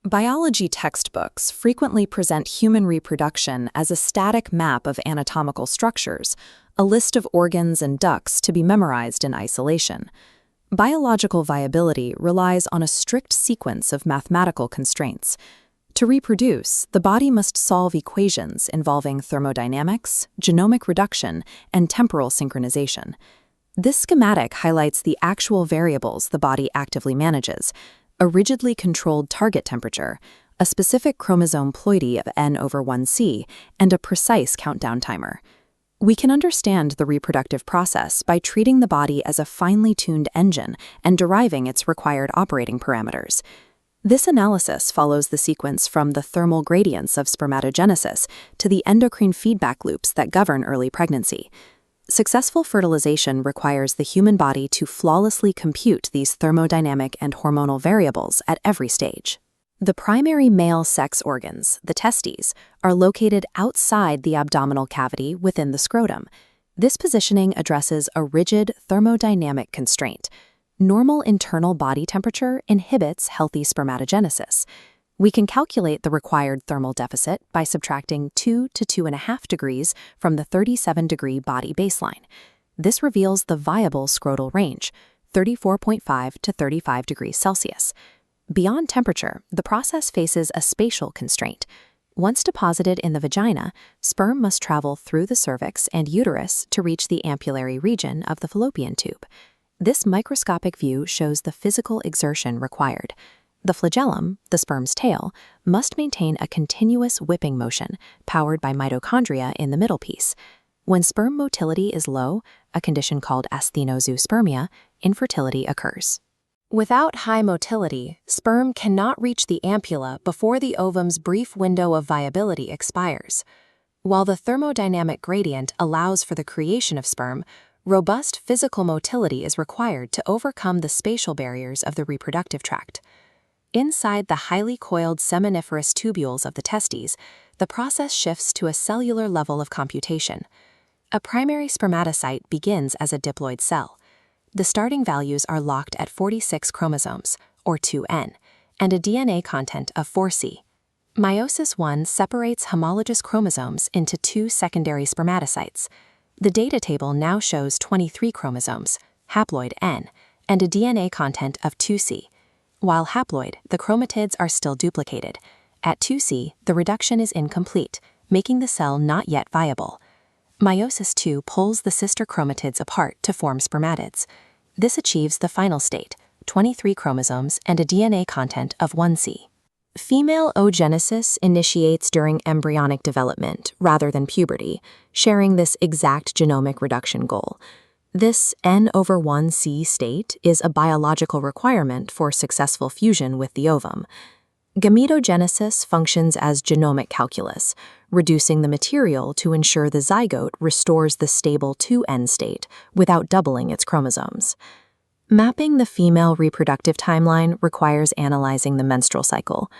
Biology textbooks frequently present human reproduction as a static map of anatomical structures, a list of organs and ducts to be memorized in isolation. Biological viability relies on a strict sequence of mathematical constraints. To reproduce, the body must solve equations involving thermodynamics, genomic reduction, and temporal synchronization. This schematic highlights the actual variables the body actively manages: a rigidly controlled target temperature, a specific chromosome ploidy of N/1c, and a precise countdown timer. We can understand the reproductive process by treating the body as a finely tuned engine and deriving its required operating parameters. This analysis follows the sequence from the thermal gradients of spermatogenesis to the endocrine feedback loops that govern early pregnancy. Successful fertilization requires the human body to flawlessly compute these thermodynamic and hormonal variables at every stage. The primary male sex organs, the testes, are located outside the abdominal cavity within the scrotum. This positioning addresses a rigid thermodynamic constraint. Normal internal body temperature inhibits healthy spermatogenesis. We can calculate the required thermal deficit by subtracting 2 to 2.5 degrees from the 37-degree body baseline. This reveals the viable scrotal range, 34.5 to 35 degrees Celsius. Beyond temperature, the process faces a spatial constraint. Once deposited in the vagina, sperm must travel through the cervix and uterus to reach the ampullary region of the fallopian tube. This microscopic view shows the physical exertion required. The flagellum, the sperm's tail, must maintain a continuous whipping motion, powered by mitochondria in the middle piece. When sperm motility is low, a condition called asthenozoospermia, infertility occurs. Without high motility, sperm cannot reach the ampulla before the ovum's brief window of viability expires. While the thermodynamic gradient allows for the creation of sperm, robust physical motility is required to overcome the spatial barriers of the reproductive tract. Inside the highly coiled seminiferous tubules of the testes, the process shifts to a cellular level of computation. A primary spermatocyte begins as a diploid cell. The starting values are locked at 46 chromosomes, or 2N, and a DNA content of 4C. Meiosis I separates homologous chromosomes into two secondary spermatocytes. The data table now shows 23 chromosomes, haploid N, and a DNA content of 2C. While haploid, the chromatids are still duplicated. At 2C, the reduction is incomplete, making the cell not yet viable. Meiosis II pulls the sister chromatids apart to form spermatids. This achieves the final state, 23 chromosomes and a DNA content of 1C. Female oogenesis initiates during embryonic development rather than puberty, sharing this exact genomic reduction goal. This N/1c state is a biological requirement for successful fusion with the ovum. Gametogenesis functions as genomic calculus, reducing the material to ensure the zygote restores the stable 2N state without doubling its chromosomes. Mapping the female reproductive timeline requires analyzing the menstrual cycle.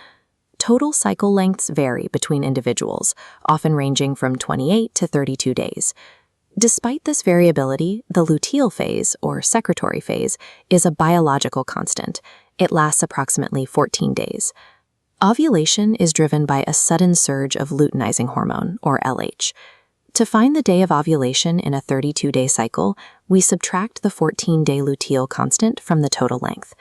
Total cycle lengths vary between individuals, often ranging from 28 to 32 days. Despite this variability, the luteal phase, or secretory phase, is a biological constant. It lasts approximately 14 days. Ovulation is driven by a sudden surge of luteinizing hormone, or LH. To find the day of ovulation in a 32-day cycle, we subtract the 14-day luteal constant from the total length.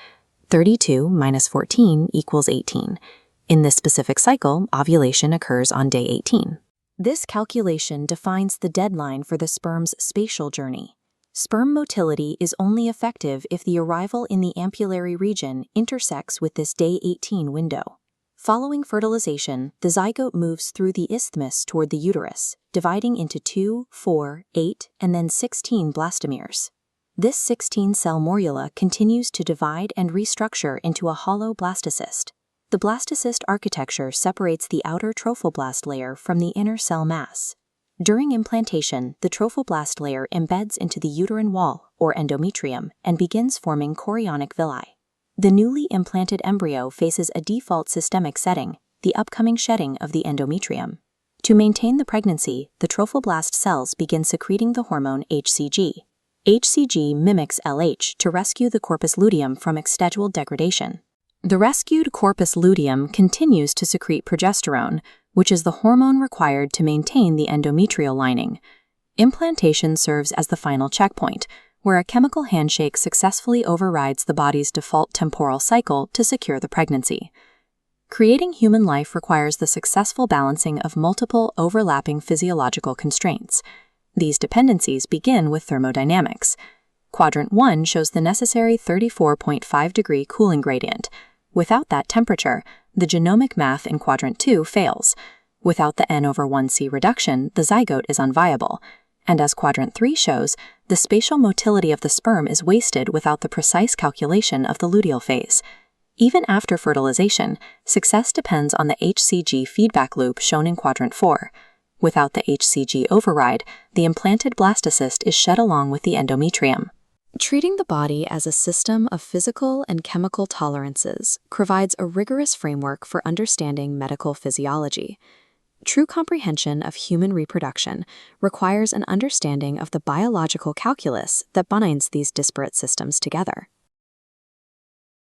32 minus 14 equals 18. In this specific cycle, ovulation occurs on day 18. This calculation defines the deadline for the sperm's spatial journey. Sperm motility is only effective if the arrival in the ampullary region intersects with this day 18 window. Following fertilization, the zygote moves through the isthmus toward the uterus, dividing into 2, 4, 8, and then 16 blastomeres. This 16-cell morula continues to divide and restructure into a hollow blastocyst. The blastocyst architecture separates the outer trophoblast layer from the inner cell mass. During implantation, the trophoblast layer embeds into the uterine wall, or endometrium, and begins forming chorionic villi. The newly implanted embryo faces a default systemic setting, the upcoming shedding of the endometrium. To maintain the pregnancy, the trophoblast cells begin secreting the hormone HCG. HCG mimics LH to rescue the corpus luteum from extegual degradation. The rescued corpus luteum continues to secrete progesterone, which is the hormone required to maintain the endometrial lining. Implantation serves as the final checkpoint, where a chemical handshake successfully overrides the body's default temporal cycle to secure the pregnancy. Creating human life requires the successful balancing of multiple overlapping physiological constraints. These dependencies begin with thermodynamics. Quadrant 1 shows the necessary 34.5-degree cooling gradient. Without that temperature, the genomic math in Quadrant 2 fails. Without the N/1C reduction, the zygote is unviable. And as Quadrant 3 shows, the spatial motility of the sperm is wasted without the precise calculation of the luteal phase. Even after fertilization, success depends on the HCG feedback loop shown in Quadrant 4. Without the HCG override, the implanted blastocyst is shed along with the endometrium. Treating the body as a system of physical and chemical tolerances provides a rigorous framework for understanding medical physiology. True comprehension of human reproduction requires an understanding of the biological calculus that binds these disparate systems together.